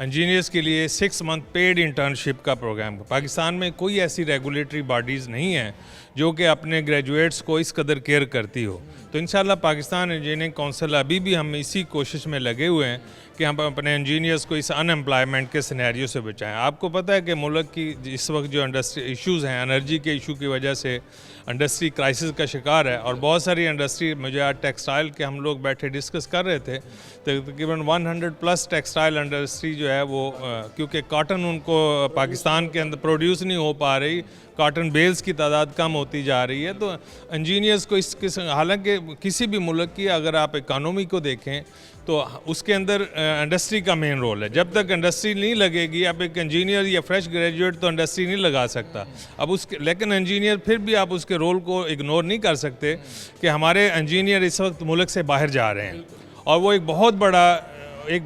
Engineers کے لیے 6 month paid internship کا پروگرام. پاکستان میں کوئی ایسی ریگولیٹری باڈیز نہیں ہیں جو کہ اپنے گریجویٹس کو اس قدر کیئر کرتی ہو. تو انشاءاللہ پاکستان انجینئرنگ کونسل ابھی بھی ہم اسی کوشش میں لگے ہوئے ہیں کہ ہم اپنے انجینئرس کو اس ان امپلائمنٹ کے سینیریو سے بچائیں. آپ کو پتہ ہے کہ ملک کی اس وقت جو انڈسٹری ایشوز ہیں, انرجی کے ایشو کی وجہ سے انڈسٹری کرائسس کا شکار ہے, اور بہت ساری انڈسٹری, مجھے آج ٹیکسٹائل کے ہم لوگ بیٹھے ڈسکس کر رہے تھے, تقریباً 100+ ٹیکسٹائل انڈسٹری جو ہے وہ, کیونکہ کاٹن ان کو پاکستان کے اندر پروڈیوس نہیں ہو پا رہی, کاٹن بیلز کی تعداد کم ہوتی جا رہی ہے. تو انجینئرز کو اس قسم, حالانکہ کسی بھی ملک کی اگر آپ اکانومی کو دیکھیں تو اس کے اندر انڈسٹری کا مین رول ہے. جب تک انڈسٹری نہیں لگے گی, اب ایک انجینئر یا فریش گریجویٹ تو انڈسٹری نہیں لگا سکتا. اب لیکن انجینئر پھر بھی آپ اس کے رول کو اگنور نہیں کر سکتے کہ ہمارے انجینئر اس وقت ملک سے باہر جا رہے ہیں, اور وہ ایک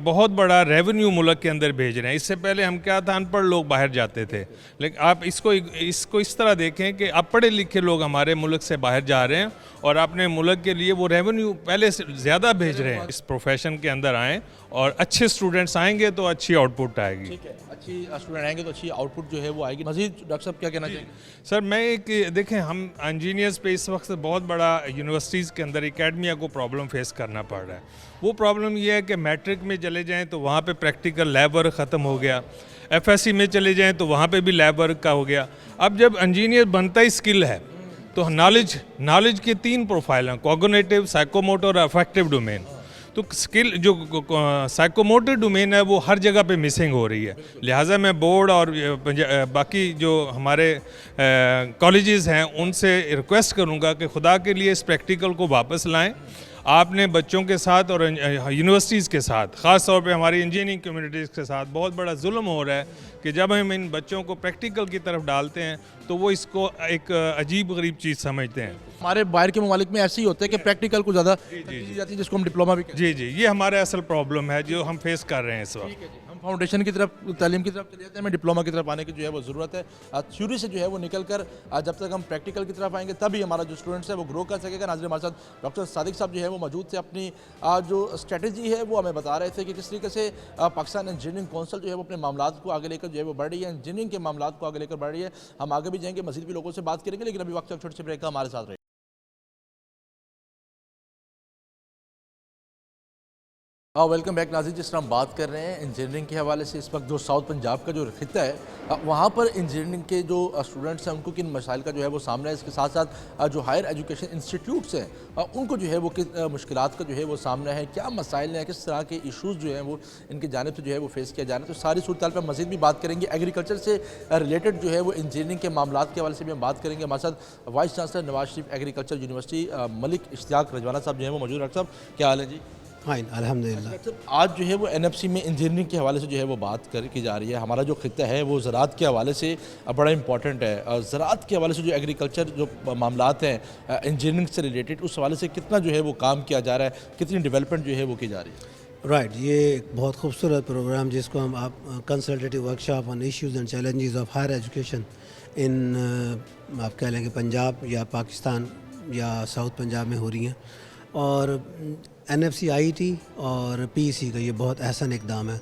بہت بڑا ریونیو ملک کے اندر بھیج رہے ہیں. اس سے پہلے ہم کیا تھا, ان پڑھ لوگ باہر جاتے تھے, لیکن آپ اس کو اس طرح دیکھیں کہ اب پڑھے لکھے لوگ ہمارے ملک سے باہر جا رہے ہیں اور اپنے ملک کے لیے وہ ریونیو پہلے سے زیادہ بھیج رہے ہیں. اس پروفیشن کے اندر آئیں, اور اچھے اسٹوڈنٹس آئیں گے تو اچھی آؤٹ پٹ آئے گی. ٹھیک ہے, اچھی اسٹوڈنٹ آئیں گے تو اچھی آؤٹ پٹ جو ہے وہ آئے گی. مزید ڈاکٹر صاحب کیا کہنا چاہیں گے؟ سر میں دیکھیں, ہم انجینئرز پہ اس وقت بہت بڑا یونیورسٹیز کے اندر اکیڈمیا کو پرابلم فیس کرنا پڑ رہا ہے. وہ پرابلم یہ ہے کہ میٹرک میں چلے جائیں تو وہاں پہ پریکٹیکل لیب ورک ختم ہو گیا, ایف ایس سی میں چلے جائیں تو وہاں پہ بھی لیب ورک کا ہو گیا. اب جب انجینئر بنتا ہی اسکل ہے تو نالج کے 3 پروفائل ہیں, کوگنیٹو, سائیکوموٹر اور افیکٹو ڈومین. تو اسکل جو سائیکوموٹر ڈومین ہے وہ ہر جگہ پہ مسنگ ہو رہی ہے. لہٰذا میں بورڈ اور باقی جو ہمارے کالجز ہیں ان سے ریکویسٹ کروں گا کہ خدا کے لیے اس پریکٹیکل کو واپس لائیں. آپ نے بچوں کے ساتھ اور یونیورسٹیز کے ساتھ, خاص طور پہ ہماری انجینئرنگ کمیونٹیز کے ساتھ بہت بڑا ظلم ہو رہا ہے کہ جب ہم ان بچوں کو پریکٹیکل کی طرف ڈالتے ہیں تو وہ اس کو ایک عجیب غریب چیز سمجھتے ہیں. ہمارے باہر کے ممالک میں ایسے ہی ہوتا ہے کہ پریکٹیکل کو زیادہ دی جاتی ہے, جس کو ہم ڈپلوما بھی کہتے ہیں. جی, یہ ہمارا اصل پرابلم ہے جو ہم فیس کر رہے ہیں اس وقت. ہم فاؤنڈیشن کی طرف, تعلیم کی طرف چلے جاتے ہیں, ہمیں ڈپلوما کی طرف آنے کی جو ہے وہ ضرورت ہے. تھیوری سے جو ہے وہ نکل کر جب تک ہم پریکٹیکل کی طرف آئیں گے تبھی ہمارا جو اسٹوڈنٹس ہے وہ گرو کر سکے گا. ناظرین, ہمارے ساتھ ڈاکٹر صادق صاحب جو ہے وہ موجود تھے. اپنی جو اسٹریٹجی ہے وہ ہمیں بتا رہے تھے کہ کس طریقے سے پاکستان انجینئرنگ کونسل جو ہے وہ اپنے معاملات کو آگے لے کر جو ہے وہ بڑھ رہی ہے, انجینئرنگ کے معاملات کو آگے لے کر بڑھ رہی ہے. ہم آگے بھی جائیں گے, مزید بھی لوگوں سے بات کریں گے, لیکن ابھی وقت ایک چھوٹے سے بریک کا, ہمارے ساتھ رہے. ویلکم بیک ناظرین. جس طرح ہم بات کر رہے ہیں انجینئرنگ کے حوالے سے, اس وقت جو ساؤتھ پنجاب کا جو خطہ ہے وہاں پر انجینئرنگ کے جو اسٹوڈنٹس ہیں ان کو کن مسائل کا جو ہے وہ سامنا ہے. اس کے ساتھ ساتھ جو ہائر ایجوکیشن انسٹیٹیوٹس ہیں ان کو جو ہے وہ کن مشکلات کا جو ہے وہ سامنا ہے, کیا مسائل ہیں, کس طرح کے ایشوز جو ہیں وہ ان کی جانب سے جو ہے وہ فیس کیا جا رہا ہے. تو ساری صورتحال پر مزید بھی بات کریں گے. ایگریکلچر سے ریلیٹڈ جو ہے وہ انجینئرنگ کے معاملات کے حوالے سے بھی ہم بات کریں گے. ہمارے ساتھ vice chancellor Nawaz Sharif agriculture university ملک اشتیاق رجوانہ صاحب جو ہیں وہ موجود. ڈاکٹر صاحب کیا حال ہے؟ جی فائن الحمدللہ. آج جو ہے وہ این ایف سی میں انجینئرنگ کے حوالے سے جو ہے وہ بات کی جا رہی ہے. ہمارا جو خطہ ہے وہ زراعت کے حوالے سے بڑا امپورٹنٹ ہے. زراعت کے حوالے سے جو ایگریکلچر جو معاملات ہیں انجینئرنگ سے ریلیٹڈ, اس حوالے سے کتنا جو ہے وہ کام کیا جا رہا ہے, کتنی ڈیولپمنٹ جو ہے وہ کی جا رہی ہے؟ رائٹ, یہ ایک بہت خوبصورت پروگرام جس کو ہم آپ consultative workshop on issues and challenges of higher education ان آپ کہہ لیں کہ پنجاب یا پاکستان یا ساؤتھ پنجاب میں ہو رہی ہیں. اور N F C I T اور پی سی کا یہ بہت احسن اقدام ہے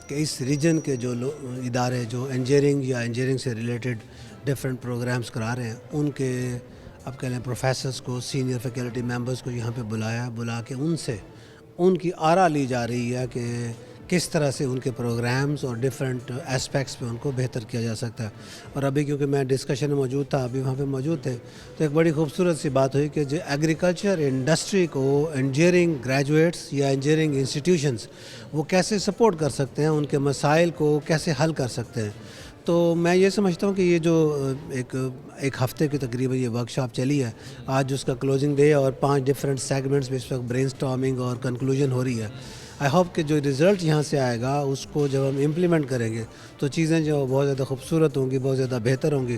کہ اس ریجن کے جو ادارے جو انجینئرنگ یا انجینئرنگ سے ریلیٹڈ ڈفرینٹ پروگرامز کرا رہے ہیں ان کے آپ کہہ لیں پروفیسرز کو, سینئر فیکلٹی ممبرز کو یہاں پہ بلا کے ان سے ان کی آرا لی جا رہی ہے کہ کس طرح سے ان کے پروگرامز اور ڈفرینٹ اسپیکٹس پہ ان کو بہتر کیا جا سکتا ہے. اور ابھی کیونکہ میں ڈسکشن میں موجود تھا, ابھی وہاں پہ موجود تھے, تو ایک بڑی خوبصورت سی بات ہوئی کہ جو ایگریکلچر انڈسٹری کو انجینئرنگ گریجویٹس یا انجینئرنگ انسٹیٹیوشنز وہ کیسے سپورٹ کر سکتے ہیں, ان کے مسائل کو کیسے حل کر سکتے ہیں. تو میں یہ سمجھتا ہوں کہ یہ جو ایک ہفتے کی تقریباً یہ ورکشاپ چلی ہے, آج اس کا کلوزنگ ڈے اور 5 ڈفرینٹ سیگمنٹس میں اس وقت برین اسٹارمنگ اور کنکلوژن ہو رہی ہے. آئی ہوپ کہ جو رزلٹ یہاں سے آئے گا اس کو جب ہم امپلیمنٹ کریں گے تو چیزیں جو بہت زیادہ خوبصورت ہوں گی, بہت زیادہ بہتر ہوں گی.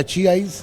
HEIs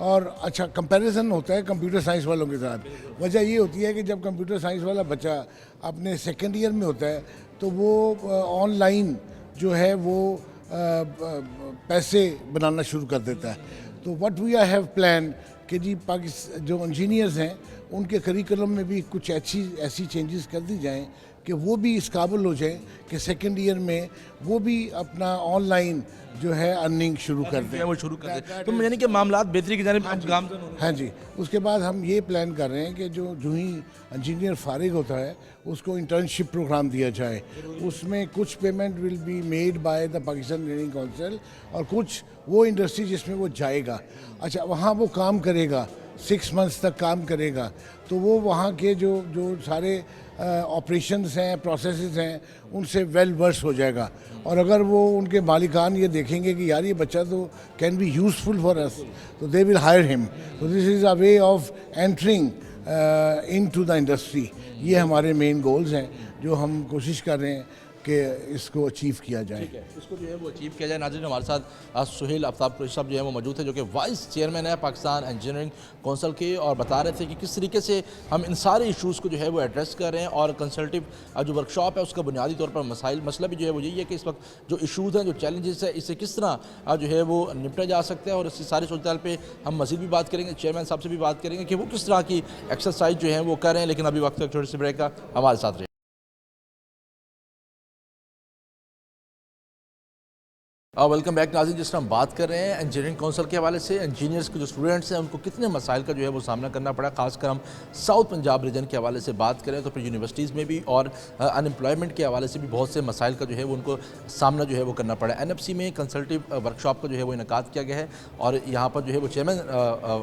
اور اچھا کمپیریزن ہوتا ہے کمپیوٹر سائنس والوں کے ساتھ. وجہ یہ ہوتی ہے کہ جب کمپیوٹر سائنس والا بچہ اپنے سیکنڈ ایئر میں ہوتا ہے تو وہ آن لائن جو ہے وہ پیسے بنانا شروع کر دیتا ہے. تو وٹ وی ہیو پلان کہ جی جو انجینئرز ہیں ان کے کریکولم میں بھی کچھ ایسی چینجز کر دی جائیں کہ وہ بھی اس قابل ہو جائیں کہ سیکنڈ ایئر میں وہ بھی اپنا آن لائن جو ہے ارننگ شروع کر دیں. وہ شروع کر دیں تو یعنی کہ معاملات بہتری کی جانب گامزن ہو رہے ہیں. ہاں جی. اس کے بعد ہم یہ پلان کر رہے ہیں کہ جو ہی انجینئر فارغ ہوتا ہے اس کو انٹرنشپ پروگرام دیا جائے. اس میں کچھ payment will be made by the Pakistan engineering council اور کچھ وہ انڈسٹری جس میں وہ جائے گا. اچھا وہاں وہ کام کرے گا 6 months تک کام کرے گا تو وہ وہاں کے جو سارے آپریشنز ہیں پروسیسز ہیں ان سے ویل ورس ہو جائے گا. اور اگر وہ ان کے مالکان یہ دیکھیں گے کہ یار یہ بچہ تو can be useful for us تو دے ول ہائر ہم. تو this is a way of entering into the industry. یہ ہمارے مین گولز ہیں جو ہم کوشش کر رہے ہیں کہ اس کو اچیو کیا جائے. اس کو جو ہے وہ اچیو کیا جائے. ناظرین ہمارے ساتھ سہیل آفتاب قریشی صاحب جو ہے وہ موجود ہے جو کہ وائس چیئرمین ہے پاکستان انجینئرنگ کونسل کے, اور بتا رہے تھے کہ کس طریقے سے ہم ان سارے ایشوز کو جو ہے وہ ایڈریس کر رہے ہیں. اور کنسلٹیو جو ورکشاپ ہے اس کا بنیادی طور پر مسئلہ بھی جو ہے وہ یہی ہے کہ اس وقت جو ایشوز ہیں جو چیلنجز ہیں اس سے کس طرح جو ہے وہ نپٹا جا سکتا ہے. اور اس کی ساری صورتحال پہ ہم مزید بھی بات کریں گے, چیئرمین صاحب سے بھی بات کریں گے کہ وہ کس طرح کی ایکسرسائز جو ہیں وہ کر رہے ہیں. لیکن ابھی وقت ایک چھوٹی سی بریک کا, ہمارے ساتھ رہے. ویلکم بیک ناظرین. جس طرح ہم بات کر رہے ہیں انجینئرنگ کونسل کے حوالے سے انجینئرس کے جو اسٹوڈنٹس ہیں ان کو کتنے مسائل کا جو ہے وہ سامنا کرنا پڑا, خاص کر ہم ساؤتھ پنجاب ریجن کے حوالے سے بات کریں تو پھر یونیورسٹیز میں بھی اور انمپلائمنٹ کے حوالے سے بھی بہت سے مسائل کا جو ہے وہ ان کو سامنا جو ہے وہ کرنا پڑا. NFC میں کنسلٹیو ورکشاپ کا جو ہے وہ انعقاد کیا گیا ہے اور یہاں پر جو ہے وہ چیئرمین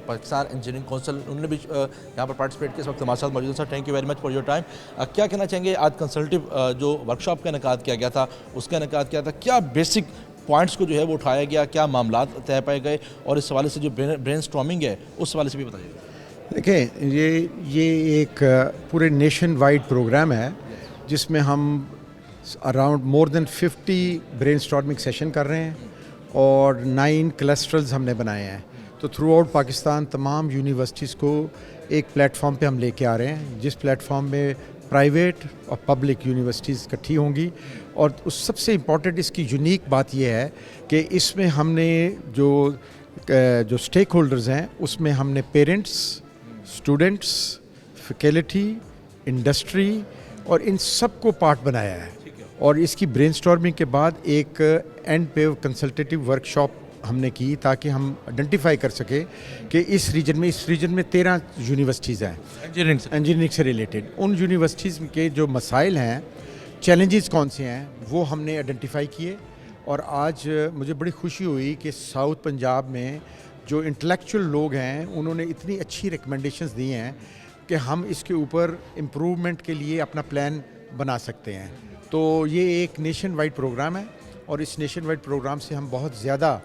پاکستان انجینئرنگ کونسل انہوں نے بھی یہاں پر پارٹیسپیٹ کیا. اس وقت ہمارے ساتھ موجود ہیں. Sir thank you very much for your time. کیا کہنا چاہیں گے آج کنسلٹیو جو ورکشاپ کا انعقاد کیا گیا تھا اس کا انعقاد کیا تھا, کیا بیسک پوائنٹس کو جو ہے وہ اٹھایا گیا, کیا معاملات طے پائے گئے, اور اس حوالے سے جو برین اسٹارمنگ ہے اس حوالے سے بھی بتائیے. دیکھیں یہ ایک پورے نیشن وائڈ پروگرام ہے جس میں ہم اراؤنڈ مور دین 50 برین اسٹارمنگ سیشن کر رہے ہیں اور 9 کلسٹرز ہم نے بنائے ہیں. تو تھرو آؤٹ پاکستان تمام یونیورسٹیز کو ایک پلیٹ فارم پہ ہم لے کے آ رہے ہیں جس پلیٹ فارم میں پرائیویٹ اور پبلک یونیورسٹیز اکٹھی ہوں گی. اور اس سب سے امپورٹنٹ اس کی یونیک بات یہ ہے کہ اس میں ہم نے جو اسٹیک ہولڈرز ہیں اس میں ہم نے پیرنٹس, اسٹوڈنٹس, فیکلٹی, انڈسٹری اور ان سب کو پارٹ بنایا ہے. اور اس کی برین اسٹارمنگ کے بعد ایک اینڈ پہ کنسلٹیٹیو ورکشاپ ہم نے کی تاکہ ہم آئیڈینٹیفائی کر سکیں کہ اس ریجن میں 13 یونیورسٹیز ہیں انجینئرنگ سے ریلیٹڈ. ان یونیورسٹیز کے جو مسائل ہیں, چیلنجز کون سے ہیں, وہ ہم نے آئیڈینٹیفائی کیے. اور آج مجھے بڑی خوشی ہوئی کہ ساؤتھ پنجاب میں جو انٹلیکچوئل لوگ ہیں انہوں نے اتنی اچھی ریکمنڈیشنز دی ہیں کہ ہم اس کے اوپر امپروومنٹ کے لیے اپنا پلان بنا سکتے ہیں. تو یہ ایک نیشن وائڈ پروگرام ہے اور اس نیشن وائڈ پروگرام سے ہم بہت زیادہ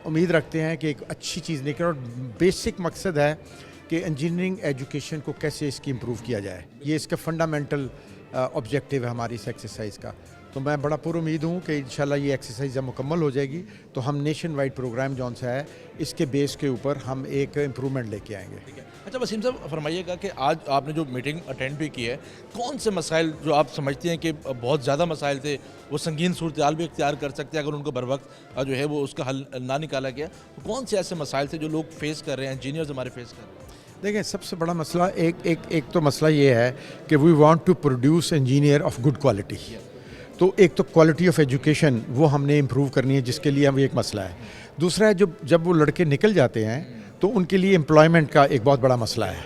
امید رکھتے ہیں کہ ایک اچھی چیز نکلے. اور بیسک مقصد ہے کہ انجینئرنگ ایجوکیشن کو کیسے اس کی امپروو کیا جائے. یہ اس کا فنڈامنٹل آبجیکٹیو ہے ہماری اس ایکسرسائز کا. تو میں بڑا پر امید ہوں کہ انشاءاللہ یہ ایکسرسائز جب مکمل ہو جائے گی تو ہم نیشن وائڈ پروگرام جون سا ہے اس کے بیس کے اوپر ہم ایک امپرومنٹ لے کے آئیں گے. اچھا وسیم صاحب فرمائیے گا کہ آج آپ نے جو میٹنگ اٹینڈ بھی کی ہے, کون سے مسائل جو آپ سمجھتے ہیں کہ بہت زیادہ مسائل تھے, وہ سنگین صورتحال بھی اختیار کر سکتے ہیں اگر ان کو بر وقت جو ہے وہ اس کا حل نہ نکالا گیا, کون سے ایسے مسائل تھے جو لوگ فیس کر رہے ہیں, انجینئرز ہمارے فیس کر رہے ہیں؟ دیکھیں سب سے بڑا مسئلہ ایک تو مسئلہ یہ ہے کہ we want to produce engineer of good quality. تو ایک تو کوالٹی آف ایجوکیشن وہ ہم نے امپروو کرنی ہے جس کے لیے ہم ایک مسئلہ ہے. دوسرا ہے جب وہ لڑکے نکل جاتے ہیں تو ان کے لیے امپلائمنٹ کا ایک بہت بڑا مسئلہ ہے.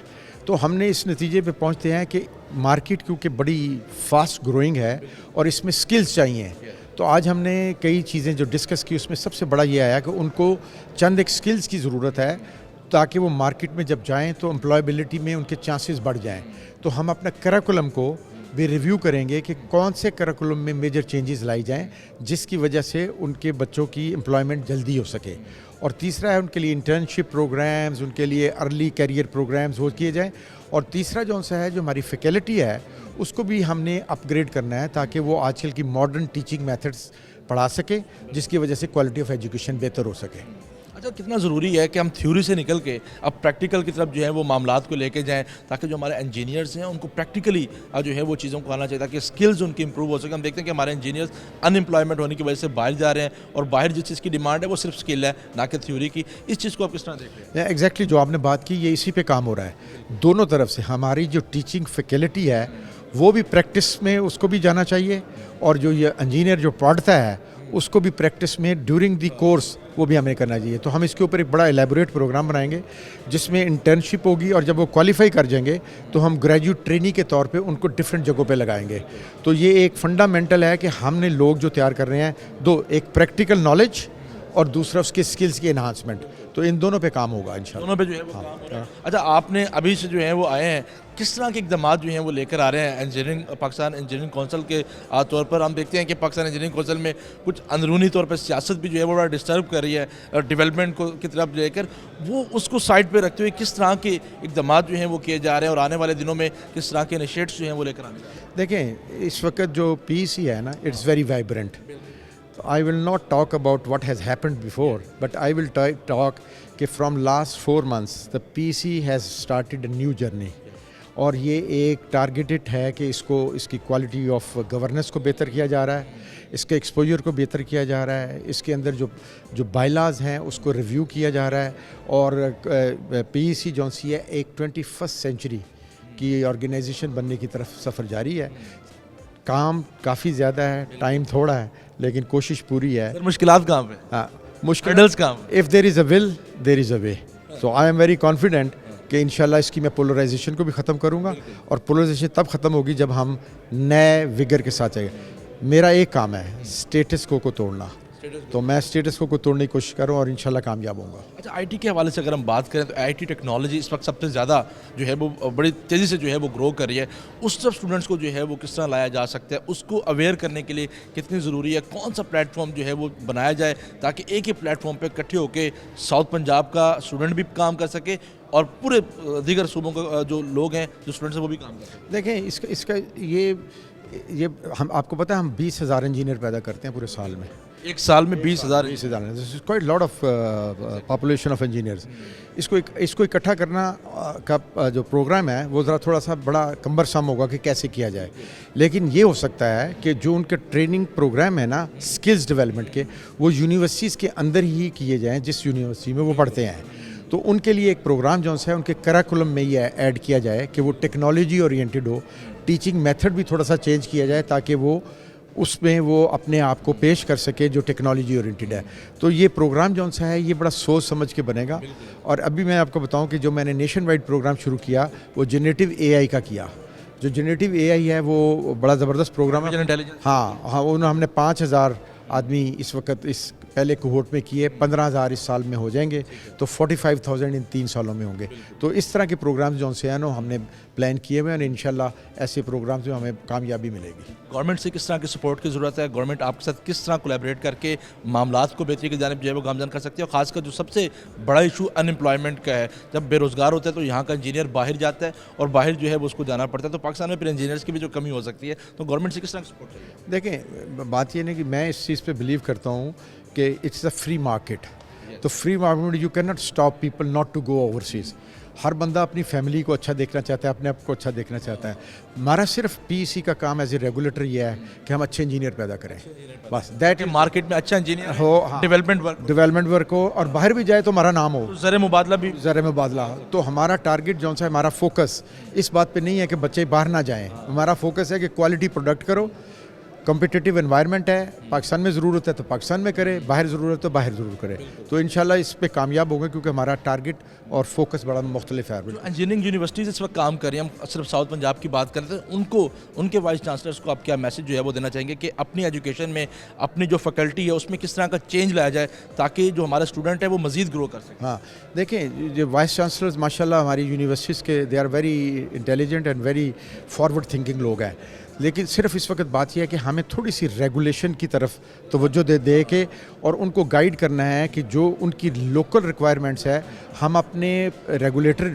تو ہم نے اس نتیجے پہ پہنچتے ہیں کہ مارکیٹ کیونکہ بڑی فاسٹ گروئنگ ہے اور اس میں سکلز چاہیے. تو آج ہم نے کئی چیزیں جو ڈسکس کی اس میں سب سے بڑا یہ آیا کہ ان کو چند ایک سکلز کی ضرورت ہے تاکہ وہ مارکیٹ میں جب جائیں تو امپلائبلٹی میں ان کے چانسز بڑھ جائیں. تو ہم اپنا کریکولم کو بھی ریویو کریں گے کہ کون سے کریکولم میں میجر چینجز لائی جائیں جس کی وجہ سے ان کے بچوں کی امپلائمنٹ جلدی ہو سکے. اور تیسرا ہے ان کے لیے انٹرنشپ پروگرامز, ان کے لیے ارلی کیریئر پروگرامز وہ کیے جائیں. اور تیسرا جو سا ہے جو ہماری فیکلٹی ہے اس کو بھی ہم نے اپ گریڈ کرنا ہے تاکہ وہ آج کل کی ماڈرن ٹیچنگ میتھڈس پڑھا سکے جس کی وجہ سے کوالٹی آف ایجوکیشن بہتر ہو سکے. اچھا کتنا ضروری ہے کہ ہم تھیوری سے نکل کے اب پریکٹیکل کی طرف جو ہے وہ معاملات کو لے کے جائیں تاکہ جو ہمارے انجینئرز ہیں ان کو پریکٹیکلی جو ہے وہ چیزوں کو آنا چاہیے تاکہ اسکلز ان کی امپروو ہو سکے. ہم دیکھتے ہیں کہ ہمارے انجینئرز ان امپلائمنٹ ہونے کی وجہ سے باہر جا رہے ہیں اور باہر جس چیز کی ڈیمانڈ ہے وہ صرف اسکل ہے نہ کہ تھیوری کی. اس چیز کو آپ کس طرح دیکھ رہے ہیں؟ ایگزیکٹلی جو آپ نے بات کی یہ اسی پہ کام ہو رہا ہے دونوں طرف سے. ہماری جو ٹیچنگ فیکلٹی ہے وہ بھی پریکٹس میں اس کو بھی جانا چاہیے, اور جو یہ انجینئر جو پڑھتا ہے اس کو بھی پریکٹس میں ڈیورنگ دی کورس وہ بھی ہمیں کرنا چاہیے. تو ہم اس کے اوپر ایک بڑا ایلیبوریٹ پروگرام بنائیں گے جس میں انٹرنشپ ہوگی, اور جب وہ کوالیفائی کر جائیں گے تو ہم گریجویٹ ٹرینی کے طور پہ ان کو ڈفرینٹ جگہوں پہ لگائیں گے. تو یہ ایک فنڈامنٹل ہے کہ ہم نے لوگ جو تیار کر رہے ہیں دو, ایک پریکٹیکل نالج اور دوسرا اس کے اسکلس کی انہانسمنٹ, تو ان دونوں پہ کام ہوگا انشاءاللہ. دونوں پہ جو ہے وہ کام ہو رہا ہے. اچھا آپ نے ابھی سے جو ہیں وہ آئے ہیں, کس طرح کے اقدامات جو ہیں وہ لے کر آ رہے ہیں انجینئرنگ پاکستان انجینئرنگ کونسل کے طور پر؟ ہم دیکھتے ہیں کہ پاکستان انجینئرنگ کونسل میں کچھ اندرونی طور پر سیاست بھی جو ہے وہ بڑا ڈسٹرب کر رہی ہے ڈیولپمنٹ کو کی طرف لے کر, وہ اس کو سائڈ پہ رکھتے ہوئے کس طرح کے اقدامات جو ہیں وہ کیے جا رہے ہیں اور آنے والے دنوں میں کس طرح کے انیشیٹس جو ہیں وہ لے کر آنے جا رہے ہیں؟ دیکھیں اس وقت جو پی سی ہے نا, it's very vibrant. I will not talk about what has happened before, but I will talk کہ from last 4 months the PC has started a new journey, اور یہ ایک ٹارگیٹڈ ہے کہ اس کی کوالٹی آف گورننس کو بہتر کیا جا رہا ہے, اس کے ایکسپوجر کو بہتر کیا جا رہا ہے, اس کے اندر جو بائی لاز ہیں اس کو ریویو کیا جا رہا ہے, اور پی سی جو سی ہے ایک 21st سینچری کی آرگنائزیشن بننے کی طرف سفر جاری ہے. کام کافی زیادہ ہے, ٹائم تھوڑا ہے, لیکن کوشش پوری ہے. مشکلات کہاں پہ؟ ہاں مشکل کام. If there is a will there is a way. So I am very confident کہ انشاءاللہ اس کی میں پولرائزیشن کو بھی ختم کروں گا, اور پولرائزیشن تب ختم ہوگی جب ہم نئے وگر کے ساتھ جائیں گے. میرا ایک کام ہے اسٹیٹس کو توڑنا, تو میں اسٹیٹس کو توڑنے کی کوشش کروں اور انشاءاللہ کامیاب ہوں گا. اچھا آئی ٹی کے حوالے سے اگر ہم بات کریں تو آئی ٹی ٹیکنالوجی اس وقت سب سے زیادہ جو ہے وہ بڑی تیزی سے جو ہے وہ گرو کر رہی ہے. اس طرف اسٹوڈنٹس کو جو ہے وہ کس طرح لایا جا سکتا ہے, اس کو اویئر کرنے کے لیے کتنی ضروری ہے, کون سا پلیٹ فارم جو ہے وہ بنایا جائے تاکہ ایک ہی پلیٹ فارم پہ اکٹھے ہو کے ساؤتھ پنجاب کا اسٹوڈنٹ بھی کام کر سکے اور پورے دیگر صوبوں کا جو لوگ ہیں جو اسٹوڈنٹس ہیں وہ بھی کام کر سکیں؟ دیکھیں اس کا یہ ہم آپ کو پتہ ہے ہم 20,000 انجینئر پیدا کرتے ہیں پورے سال میں. ایک سال میں 20,000 quite lot of population of engineers. اس کو اکٹھا کرنا کا جو پروگرام ہے وہ ذرا تھوڑا سا بڑا کمبرسم ہوگا کہ کیسے کیا جائے, لیکن یہ ہو سکتا ہے کہ جو ان کے ٹریننگ پروگرام ہے نا اسکلز ڈیولپمنٹ کے, وہ یونیورسٹیز کے اندر ہی کیے جائیں جس یونیورسٹی میں وہ پڑھتے ہیں. تو ان کے لیے ایک پروگرام جو ہے ان کے کریکولم میں یہ ایڈ کیا جائے کہ وہ ٹیکنالوجی اورینٹیڈ ہو, ٹیچنگ میتھڈ بھی تھوڑا سا چینج کیا جائے تاکہ وہ اس میں وہ اپنے آپ کو پیش کر سکے جو ٹیکنالوجی اورینٹیڈ ہے. تو یہ پروگرام جو ہے یہ بڑا سوچ سمجھ کے بنے گا. اور ابھی میں آپ کو بتاؤں کہ جو میں نے نیشن وائڈ پروگرام شروع کیا وہ جنریٹو اے آئی کا کیا. جو جنریٹو اے آئی ہے وہ بڑا زبردست پروگرام ہے. ہاں ہم نے 5,000 آدمی اس وقت اس پہلے کوہورٹ میں کیے, 15,000 اس سال میں ہو جائیں گے, تو 45,000 ان 3 سالوں میں ہوں گے. تو اس طرح کے پروگرامز جو سے ہیں ہم نے پلان کیے ہوئے ہیں, اور انشاءاللہ ایسے پروگرامز میں ہمیں کامیابی ملے گی. گورنمنٹ سے کس طرح کی سپورٹ کی ضرورت ہے؟ گورنمنٹ آپ کے ساتھ کس طرح کولیبریٹ کر کے معاملات کو بہتری کی جانب جو ہے وہ گامزن کر سکتی ہے؟ اور خاص کر جو سب سے بڑا ایشو ان امپلائمنٹ کا ہے, جب بے روزگار ہوتا ہے تو یہاں کا انجینئر باہر جاتا ہے اور باہر جو ہے وہ اس کو جانا پڑتا ہے, تو پاکستان میں پھر انجینئرس کی بھی جو کمی ہو سکتی ہے, تو گورنمنٹ سے کس طرح کی سپورٹ چاہیے؟ دیکھیں بات یہ نہیں کہ میں اس چیز پہ بلیو کرتا ہوں کہ اٹس اے فری مارکیٹ. تو free market you can not stop people not to go overseas. ہر بندہ اپنی فیملی کو اچھا دیکھنا چاہتا ہے, اپنے آپ کو اچھا دیکھنا چاہتا ہے. ہمارا صرف پی سی کا کام ایز اے ریگولیٹر یہ ہے کہ ہم اچھے انجینئر پیدا کریں, بس دیٹ مارکیٹ میں اچھا انجینئر ہو, ڈیولپمنٹ ورک ہو, اور باہر بھی جائے تو ہمارا نام ہو, زر مبادلہ بھی زر مبادلہ. تو ہمارا ٹارگیٹ جو ہے, ہمارا فوکس اس بات پہ نہیں ہے کہ بچے باہر نہ جائیں. ہمارا فوکس ہے کہ کوالٹی پروڈکٹ کرو. کمپٹیٹیو انوائرمنٹ ہے, پاکستان میں ضرورت ہے تو پاکستان میں کرے, باہر ضرورت ہے تو باہر ضرور کرے. تو انشاءاللہ اس پہ کامیاب ہوگا کیونکہ ہمارا ٹارگٹ اور فوکس بڑا مختلف ہے. انجینئرنگ یونیورسٹیز اس وقت کام کر رہی ہیں, ہم صرف ساؤتھ پنجاب کی بات کرتے ہیں, ان کے وائس چانسلرس کو آپ کیا میسج جو ہے وہ دینا چاہیں گے کہ اپنی ایجوکیشن میں اپنی جو فیکلٹی ہے اس میں کس طرح کا چینج لایا جائے تاکہ جو ہمارا اسٹوڈنٹ ہے وہ مزید گرو کر سکے؟ ہاں دیکھیں جو وائس چانسلرز ماشاءاللہ ہماری یونیورسٹیز کے they are very intelligent and very forward thinking لوگ ہیں, لیکن صرف اس وقت بات یہ ہے کہ ہمیں تھوڑی سی ریگولیشن کی طرف توجہ دے کے اور ان کو گائیڈ کرنا ہے کہ جو ان کی لوکل ریکوائرمنٹس ہے ہم اپنے ریگولیٹر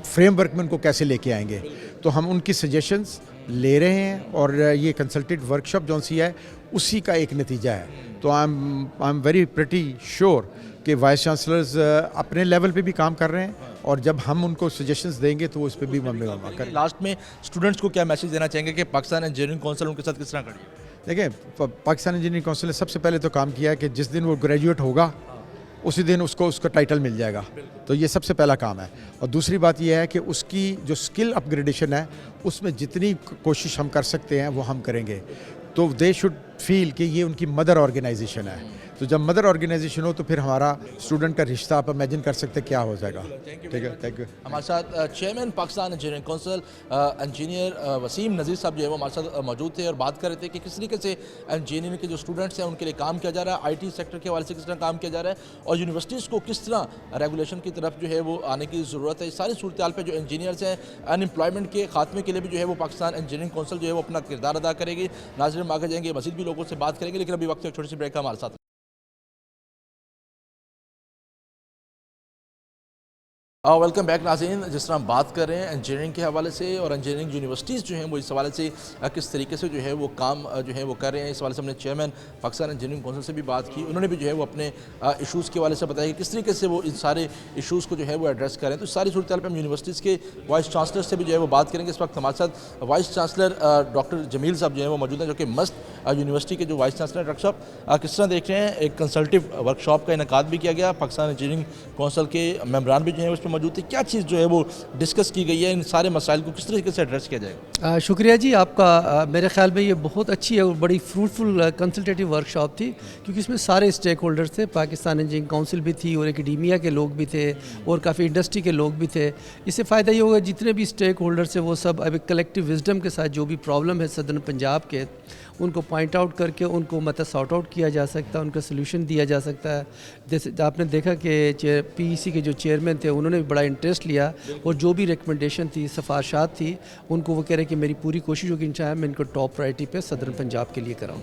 فریم ورک میں ان کو کیسے لے کے آئیں گے. تو ہم ان کی سجیشنز لے رہے ہیں اور یہ کنسلٹیٹ ورکشاپ جو سی ہے اسی کا ایک نتیجہ ہے. تو آئی ایم ویری پریٹی شیور کہ وائس چانسلرز اپنے لیول پہ بھی کام کر رہے ہیں اور جب ہم ان کو سجیشنز دیں گے تو وہ اس پہ بھی عمل کریں. لاسٹ میں اسٹوڈنٹس کو کیا میسیج دینا چاہیں گے کہ پاکستان انجینئرنگ کونسل ان کے ساتھ کس طرح کھڑی ہے؟ دیکھیں پاکستان انجینئرنگ کونسل نے سب سے پہلے تو کام کیا ہے کہ جس دن وہ گریجویٹ ہوگا اسی دن اس کو اس کا ٹائٹل مل جائے گا. تو یہ سب سے پہلا کام ہے. اور دوسری بات یہ ہے کہ اس کی جو سکل اپ گریڈیشن ہے اس میں جتنی کوشش ہم کر سکتے ہیں وہ ہم کریں گے. تو دے شوڈ فیل کہ یہ ان کی مدر آرگنائزیشن ہے. تو جب مدر آرگنائزیشن ہو تو پھر ہمارا اسٹوڈنٹ کا رشتہ آپ امیجن کر سکتے کیا ہو جائے گا. ٹھیک ہے, تھینک یو. ہمارے ساتھ chairman Pakistan engineering council engineer Waseem Nazir صاحب جو ہے وہ ہمارے ساتھ موجود تھے اور بات کر رہے تھے کہ کس طریقے سے انجینئرنگ کے جو اسٹوڈنٹس ہیں ان کے لیے کام کیا جا رہا ہے, آئی ٹی سیکٹر کے حوالے سے کس طرح کام کیا جا رہا ہے اور یونیورسٹیز کو کس طرح ریگولیشن کی طرف جو ہے وہ آنے کی ضرورت ہے. اس ساری صورتحال پہ جو انجینئرز ہیں ان امپلائمنٹ کے خاتمے کے لیے بھی جو ہے وہ پاکستان انجینئرنگ کونسل جو ہے وہ اپنا کردار ادا کرے گی. ناظرین ہم آگے جائیں گے, مزید بھی لوگوں سے بات کریں گے, لیکن ابھی وقت ہے ایک چھوٹی سی بریک کا. ہمارے ساتھ ویلکم بیک ناظرین. جس طرح ہم بات کر رہے ہیں انجینئرنگ کے حوالے سے اور انجینئرنگ یونیورسٹیز جو ہیں وہ اس حوالے سے کس طریقے سے جو ہے وہ کام جو ہے وہ کر رہے ہیں, اس حوالے سے ہم نے چیئرمین پاکستان انجینئرنگ کونسل سے بھی بات کی. انہوں نے بھی جو ہے وہ اپنے ایشوز کے حوالے سے بتایا کہ کس طریقے سے وہ ان سارے ایشوز کو جو ہے وہ ایڈریس کر رہے ہیں. تو ساری صورتحال پہ ہم یونیورسٹیز کے وائس چانسلر سے بھی جو ہے وہ بات کریں گے. اس وقت ہمارے ساتھ وائس چانسلر ڈاکٹر جمیل صاحب جو ہیں وہ موجود ہیں, جو کہ مست یونیورسٹی کے جو وائس چانسلر ہیں. ڈاکٹر صاحب کس طرح دیکھ رہے ہیں, ایک کنسلٹیو ورکشاپ کا انعقاد بھی کیا گیا, پاکستان انجینئرنگ کونسل کے ممبران بھی جو ہیں اس پہ موجود تھے. کیا چیز جو ہے وہ ڈسکس کی گئی ہے, ان سارے مسائل کو کس طریقے سے ایڈریس کیا جائے گا؟ شکریہ جی آپ کا. میرے خیال میں یہ بہت اچھی اور بڑی فروٹفل کنسلٹیٹیو ورکشاپ تھی, کیونکہ اس میں سارے اسٹیک ہولڈرز تھے. پاکستان انجینئرنگ کونسل بھی تھی اور اکیڈیمیا کے لوگ بھی تھے اور کافی انڈسٹری کے لوگ بھی تھے. اس سے فائدہ یہ ہوگا جتنے بھی اسٹیک ہولڈرز ہیں وہ سب اب ایک کلیکٹیو وزڈم کے ساتھ جو بھی پرابلم ہے صدر پنجاب کے ان کو پوائنٹ آؤٹ کر کے ان کو مطلب سارٹ آؤٹ کیا جا سکتا ہے, ان کا سلوشن دیا جا سکتا ہے. جیسے آپ نے دیکھا کہ پی ای سی کے جو چیئرمین تھے انہوں نے بھی بڑا انٹرسٹ لیا اور جو بھی ریکمنڈیشن تھی, سفارشات تھی, ان کو وہ کہہ رہے کہ میری پوری کوشش ہوگی انشاءاللہ میں ان کو ٹاپ پرائرٹی پہ صدر پنجاب کے لیے کراؤں.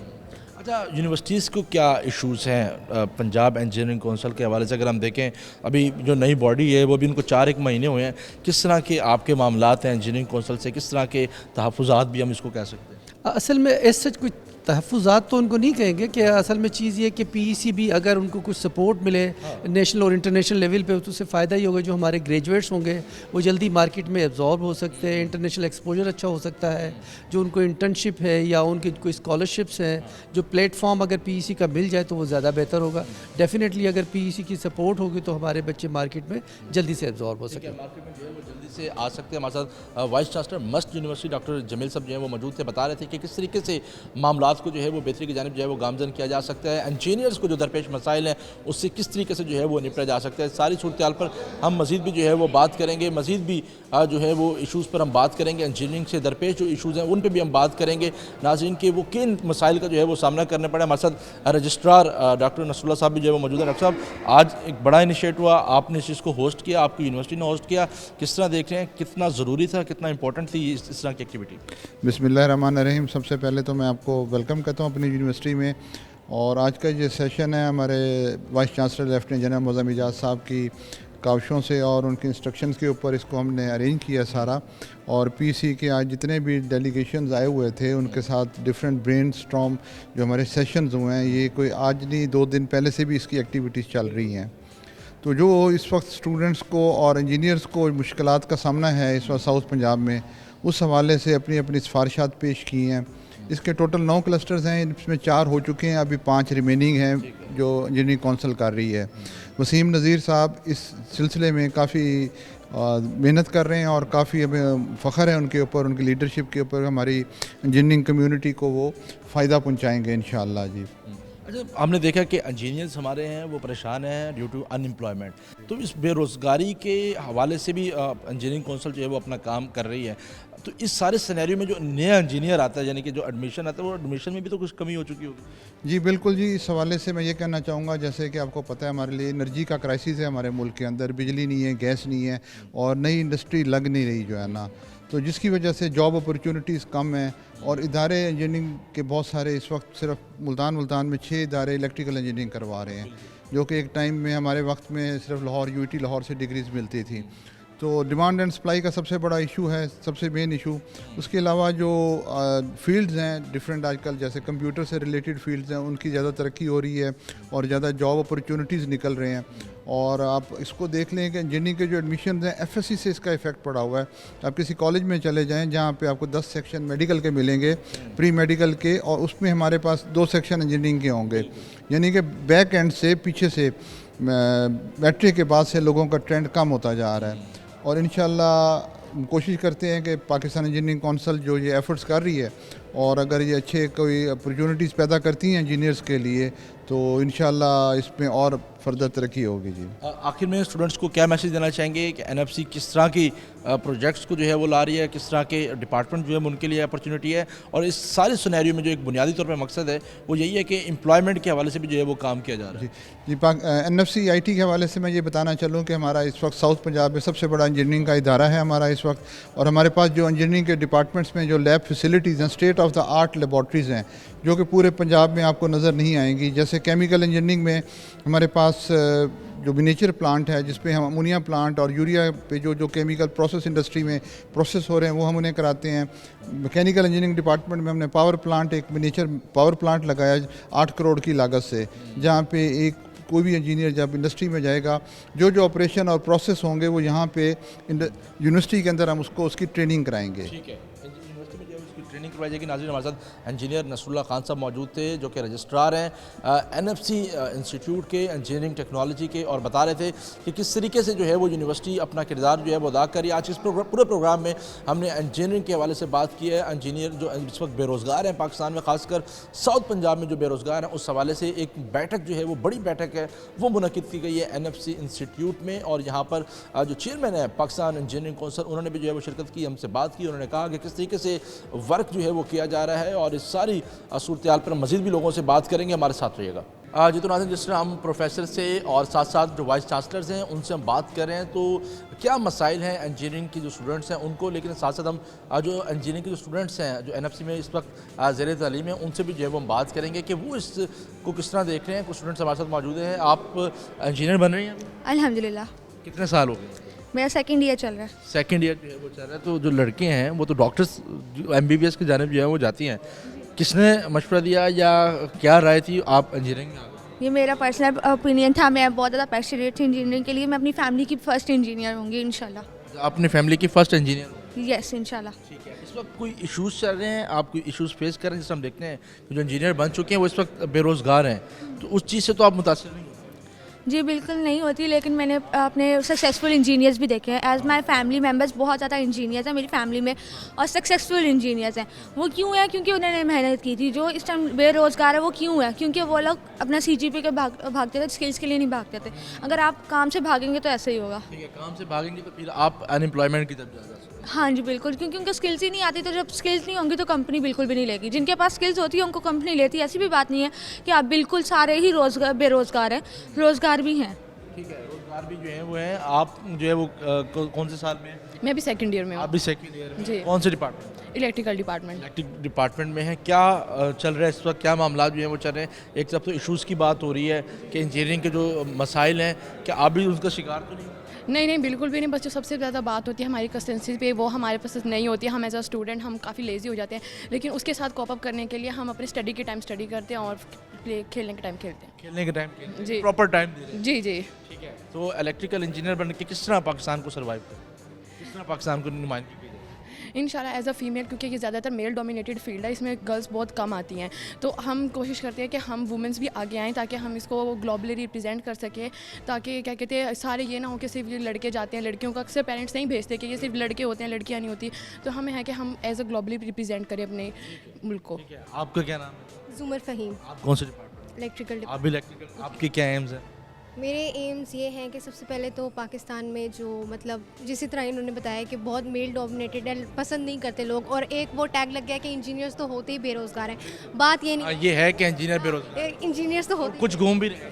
اچھا, یونیورسٹیز کو کیا ایشوز ہیں پنجاب انجینئرنگ کونسل کے حوالے سے؟ اگر ہم دیکھیں ابھی جو نئی باڈی ہے وہ بھی ان کو 4 مہینے ہوئے ہیں, کس طرح کے آپ کے معاملات ہیں انجینئرنگ کونسل سے, کس طرح کے تحفظات بھی ہم اس کو کہہ سکتے ہیں؟ اصل میں اس سچ کوئی تحفظات تو ان کو نہیں کہیں گے کہ اصل میں چیز یہ کہ پی ای سی بھی اگر ان کو کچھ سپورٹ ملے نیشنل اور انٹرنیشنل لیول پہ تو اس سے فائدہ ہی ہوگا. جو ہمارے گریجویٹس ہوں گے وہ جلدی مارکیٹ میں ایبزارب ہو سکتے ہیں, انٹرنیشنل ایکسپوجر اچھا ہو سکتا ہے. جو ان کو انٹرنشپ ہے یا ان کی کوئی اسکالرشپس ہیں, جو پلیٹ فارم اگر پی ای سی کا مل جائے تو وہ زیادہ بہتر ہوگا. ڈیفینیٹلی اگر پی ای سی کی سپورٹ ہوگی تو ہمارے بچے مارکیٹ میں جلدی سے ایبزارب ہو سکیں, مارکیٹ میں جو ہے وہ جلدی سے آ سکتے ہیں. ہمارے ساتھ وائس چانسلر مست یونیورسٹی ڈاکٹر جمیل صاحب جو ہیں وہ موجود تھے, بتا رہے تھے کہ کس طریقے سے معاملات کو جو ہے وہ بہتری کی جانب جو ہے وہ گامزن کیا جا سکتا ہے. انجینئرز کو جو درپیش مسائل ہیں اس سے کس طریقے سے جو ہے وہ نپٹا جا سکتا ہے. ساری صورتحال پر ہم مزید بھی جو ہے وہ بات کریں گے, مزید بھی جو ہے وہ ایشوز پر ہم بات کریں گے. انجینئرنگ سے درپیش جو ایشوز ہیں ان پہ بھی ہم بات کریں گے ناظرین کہ وہ کن مسائل کا جو ہے وہ سامنا کرنا پڑا. ہمارے ساتھ رجسٹرار ڈاکٹر نصر اللہ صاحب بھی جو ہے وہ موجود ہیں. ڈاکٹر صاحب, آج ایک بڑا انیشیٹ ہوا, آپ نے اس چیز کو ہوسٹ کیا, آپ کی یونیورسٹی نے ہوسٹ کیا, کس طرح دیکھ رہے ہیں, کتنا ضروری تھا, کتنا امپورٹنٹ تھی اس طرح کی ایکٹیویٹی؟ بسم اللہ الرحمن الرحیم. سب سے پہلے تو میں آپ کو ویلکم کہتا ہوں اپنی یونیورسٹی میں. اور آج کا یہ سیشن ہے ہمارے وائس چانسلر لیفٹیننٹ جنرل معظم اعجاز صاحب کی کاوشوں سے اور ان کے انسٹرکشنز کے اوپر اس کو ہم نے ارینج کیا سارا. اور پی سی کے آج جتنے بھی ڈیلیگیشنز آئے ہوئے تھے ان کے ساتھ ڈفرینٹ برین اسٹارم جو ہمارے سیشنز ہوئے ہیں, یہ کوئی آج نہیں 2 دن پہلے سے بھی اس کی ایکٹیویٹیز چل رہی ہیں. تو جو اس وقت اسٹوڈنٹس کو اور انجینئرز کو مشکلات کا سامنا ہے اس وقت ساؤتھ پنجاب میں, اس حوالے سے اپنی سفارشات پیش کی ہیں. اس کے ٹوٹل 9 کلسٹرز ہیں, اس میں 4 ہو چکے ہیں, ابھی 5 ریمیننگ ہیں جو انجینئرنگ کونسل کر رہی ہے. وسیم نذیر صاحب اس سلسلے میں کافی محنت کر رہے ہیں اور کافی ہمیں فخر ہے ان کے اوپر, ان کی لیڈرشپ کے اوپر. ہماری انجینئرنگ کمیونٹی کو وہ فائدہ پہنچائیں گے انشاءاللہ جی. اچھا, ہم نے دیکھا کہ انجینئرز ہمارے ہیں وہ پریشان ہیں ڈیو ٹو ان امپلائمنٹ, تو اس بے روزگاری کے حوالے سے بھی انجینئرنگ کونسل جو ہے وہ اپنا کام کر رہی ہے. تو اس سارے سینیریو میں جو نیا انجینئر آتا ہے, یعنی کہ جو ایڈمیشن آتا ہے, وہ ایڈمیشن میں بھی تو کچھ کمی ہو چکی ہوگی؟ جی بالکل جی. اس حوالے سے میں یہ کہنا چاہوں گا, جیسے کہ آپ کو پتہ ہے ہمارے لیے انرجی کا کرائسس ہے ہمارے ملک کے اندر, بجلی نہیں ہے, گیس نہیں ہے اور نئی انڈسٹری لگ نہیں رہی جو ہے نا, تو جس کی وجہ سے جاب اپرچونٹیز کم ہیں. اور ادارے انجینئرنگ کے بہت سارے اس وقت صرف ملتان میں 6 ادارے الیکٹریکل انجینئرنگ کروا رہے ہیں, جو کہ ایک ٹائم میں ہمارے وقت میں صرف لاہور UT لاہور سے ڈگریز ملتی تھی. تو ڈیمانڈ اینڈ سپلائی کا سب سے بڑا ایشو ہے, سب سے مین ایشو. اس کے علاوہ جو فیلڈز ہیں ڈفرینٹ آج کل, جیسے کمپیوٹر سے ریلیٹڈ فیلڈز ہیں, ان کی زیادہ ترقی ہو رہی ہے اور زیادہ جاب اپرچونیٹیز نکل رہے ہیں. اور آپ اس کو دیکھ لیں کہ انجینئرنگ کے جو ایڈمیشنز ہیں ایف ایس سی سے اس کا افیکٹ پڑا ہوا ہے. آپ کسی کالج میں چلے جائیں جہاں پہ آپ کو 10 سیکشن میڈیکل کے ملیں گے, پری میڈیکل کے, اور اس میں ہمارے پاس 2 سیکشن انجینئرنگ کے ہوں گے. یعنی کہ بیک اینڈ سے, پیچھے سے, میٹرک کے بعد سے لوگوں کا ٹرینڈ کم ہوتا جا رہا ہے. اور انشاءاللہ کوشش کرتے ہیں کہ پاکستان انجینئرنگ کونسل جو یہ ایفرٹس کر رہی ہے, اور اگر یہ اچھے کوئی اپرچونیٹیز پیدا کرتی ہیں انجینئرز کے لیے, تو انشاءاللہ اس میں اور فردر ترقی ہوگی. جی آخر میں اسٹوڈنٹس کو کیا میسیج دینا چاہیں گے کہ NFC کس طرح کی پروجیکٹس کو جو ہے وہ لا رہی ہے, کس طرح کے ڈپارٹمنٹ جو ہے ان کے لیے اپرچونیٹی ہے, اور اس سارے سینیریو میں جو ایک بنیادی طور پہ مقصد ہے وہ یہی ہے کہ امپلائمنٹ کے حوالے سے بھی جو ہے وہ کام کیا جا رہا ہے. جی NFC IT کے حوالے سے میں یہ بتانا چلوں کہ ہمارا اس وقت ساؤتھ پنجاب میں سب سے بڑا انجینئرنگ کا ادارہ ہے ہمارا اس وقت. اور ہمارے پاس جو انجینئرنگ کے ڈپارٹمنٹس میں جو لیب فیسلٹیز ہیں, state of the art laboratories ہیں, جو کہ پورے پنجاب میں آپ کو نظر نہیں آئیں گی. جیسے کیمیکل انجینئرنگ میں ہمارے پاس جو منیچر پلانٹ ہے, جس پہ ہم امونیا پلانٹ اور یوریا پہ جو کیمیکل پروسیس انڈسٹری میں پروسیس ہو رہے ہیں وہ ہم انہیں کراتے ہیں. میکینیکل انجینئرنگ ڈپارٹمنٹ میں ہم نے پاور پلانٹ, ایک منیچر پاور پلانٹ لگایا 8 کروڑ کی لاگت سے, جہاں پہ ایک کوئی بھی انجینئر جب انڈسٹری میں جائے گا, جو آپریشن اور پروسیس ہوں گے وہ یہاں پہ یونیورسٹی کے اندر ہم اس کی ٹریننگ کرائیں گے. ٹھیک ہے, یونیورسٹی میں جو ہے اس کی ٹریننگ کروائی جائے گی. ناظرین, ہمارے ساتھ انجینئر نصر اللہ خان صاحب موجود تھے جو کہ رجسٹرار ہیں NFC انسٹیٹیوٹ کے انجینئرنگ ٹیکنالوجی کے, اور بتا رہے تھے کہ کس طریقے سے جو ہے وہ یونیورسٹی اپنا کردار جو ہے وہ ادا کری. آج اس پورے پروگرام میں ہم نے انجینئرنگ کے حوالے سے بات کی ہے. انجینئر جو اس وقت بے روزگار ہیں پاکستان میں, خاص کر ساؤتھ پنجاب میں جو بے روزگار ہیں, اس حوالے سے ایک بیٹھک جو ہے وہ بڑی بیٹھک ہے وہ منعقد کی گئی ہے NFC انسٹیٹیوٹ میں. اور یہاں پر جو چیئرمین ہے پاکستان انجینئرنگ کونسل, انہوں نے بھی جو ہے وہ شرکت کی, ہم سے بات کی. انہوں نے کہا کہ کس طریقے سے ورک جو ہے وہ کیا جا رہا ہے, اور اس ساری صورتحال پر مزید بھی لوگوں سے بات کریں گے. ہمارے ساتھ رہیے گا. جی تو ناظرین, جس طرح ہم پروفیسر سے اور ساتھ ساتھ جو وائس چانسلرز ہیں ان سے ہم بات کر رہے ہیں, تو کیا مسائل ہیں انجینئرنگ کی جو اسٹوڈنٹس ہیں ان کو, لیکن ساتھ ساتھ ہم جو انجینئرنگ کے جو اسٹوڈنٹس ہیں جو NFC میں اس وقت زیر تعلیم ہیں, ان سے بھی جو ہے وہ ہم بات کریں گے کہ وہ اس کو کس طرح دیکھ رہے ہیں. کچھ اسٹوڈنٹس ہمارے ساتھ موجود ہیں. آپ انجینئر بن رہی ہیں؟ الحمدللہ. کتنے سال ہو گئے؟ میرا سیکنڈ ایئر چل رہا ہے. سیکنڈ ایئر جو ہے وہ چل رہا ہے. تو جو لڑکے ہیں وہ تو ڈاکٹرس MBBS کی جانب جو ہے وہ جاتی ہیں, کس نے مشورہ دیا یا کیا رائے تھی آپ انجینئرنگ میں آ گئے؟ یہ میرا پرسنل اوپینین تھا. میں بہت زیادہ پیشنیٹ تھی انجینئرنگ کے لیے. میں اپنی فیملی کی فرسٹ انجینئر ہوں گی انشاءاللہ. اپنی فیملی کی فرسٹ انجینئر؟ یس انشاءاللہ. ٹھیک ہے. اس وقت کوئی ایشوز چل رہے ہیں, آپ کوئی ایشوز فیس کر رہے ہیں؟ جیسے ہم دیکھتے ہیں کہ جو انجینئر بن چکے ہیں وہ اس وقت بے روزگار ہیں, تو اس چیز سے تو آپ متاثر نہیں؟ جی بالکل نہیں ہوتی, لیکن میں نے اپنے سکسیزفل انجینئرز بھی دیکھے ہیں. ایز مائی فیملی ممبرس بہت زیادہ انجینئرز ہیں میری فیملی میں, اور سکسیزفل انجینئرز ہیں. وہ کیوں ہیں؟ کیونکہ انہوں نے محنت کی تھی. جو اس ٹائم بے روزگار ہے وہ کیوں ہے؟ کیونکہ وہ لوگ اپنا CGPA کے بھاگتے تھے, اسکلس کے لیے نہیں بھاگتے تھے. اگر آپ کام سے بھاگیں گے تو ایسے ہی ہوگا. ٹھیک ہے, کام سے بھاگیں گے تو پھر آپ انمپلائمنٹ کی طرف جا سکتے ہیں. ہاں جی بالکل, کیونکہ ان کو اسکلس ہی نہیں آتی. تو جب اسکلس نہیں ہوں گی تو کمپنی بالکل بھی نہیں لے گی. جن کے پاس اسکلس ہوتی ہے ان کو کمپنی لیتی ہے. ایسی بھی بات نہیں ہے کہ آپ بالکل سارے ہی بے روزگار ہیں, روزگار بھی ہیں. ٹھیک ہے, روزگار بھی جو ہیں وہ ہیں. آپ جو ہے وہ کون سے سال میں ہیں؟ میں بھی سیکنڈ ایئر میں ہوں. آپ بھی سیکنڈ ایئر میں؟ جی. کون سے department? Electrical department. Electric department میں ہیں. کیا چل رہا ہے اس وقت, کیا معاملات جو ہیں وہ چل رہے ہیں؟ ایک طرف تو ایشوز کی بات ہو رہی ہے کہ انجینئرنگ کے جو مسائل ہیں, کیا آپ بھی ان کا شکار تو نہیں؟ نہیں بالکل بھی نہیں. بس جو سب سے زیادہ بات ہوتی ہے ہماری کنسٹینسی پہ, وہ ہمارے پاس نہیں ہوتی ہے. ہم ایز اے اسٹوڈنٹ ہم کافی لیزی ہو جاتے ہیں, لیکن اس کے ساتھ کوپ اپ کرنے کے لیے ہم اپنے اسٹڈی کے ٹائم اسٹڈی کرتے ہیں اور کھیلنے کے ٹائم کھیلتے ہیں. کھیلنے کے ٹائم جی, پراپر ٹائم دے رہے ہیں. جی جی. ٹھیک ہے. تو الیکٹریکل انجینئر بن کے کس طرح پاکستان کو سروائیو کریں, کس طرح پاکستان کو نمائندگی کی جائے؟ انشاءاللہ ایز اے فیمیل, کیونکہ یہ زیادہ تر میل ڈومینیٹڈ فیلڈ ہے, اس میں گرلس بہت کم آتی ہیں, تو ہم کوشش کرتے ہیں کہ ہم وومنس بھی آگے آئیں تاکہ ہم اس کو گلوبلی ریپرزینٹ کر سکیں. تاکہ کیا کہتے ہیں سارے یہ نہ ہو کہ صرف یہ لڑکے جاتے ہیں, لڑکیوں کا اکثر پیرنٹس نہیں بھیجتے کہ یہ صرف لڑکے ہوتے ہیں لڑکیاں نہیں ہوتی. تو ہمیں ہے کہ ہم ایز اے گلوبلی ریپرزینٹ کریں اپنے ملک کو. آپ کا کیا نام ہے؟ زمر فہیم. آپ کون سے ڈپارٹمنٹ؟ الیکٹریکل. آپ بھی الیکٹریکل. آپ کے کیا ایمز ہیں؟ میرے ایمز یہ ہیں کہ سب سے پہلے تو پاکستان میں جو مطلب جسی طرح انہوں نے بتایا کہ بہت میل ڈومینیٹڈ ہے, پسند نہیں کرتے لوگ, اور ایک وہ ٹیگ لگ گیا کہ انجینئرس تو ہوتے ہی بے روزگار ہیں. بات یہ نہیں, یہ ہے کہ انجینئر بے روزگار, انجینئرس تو ہوتے کچھ گھوم بھی رہے ہیں.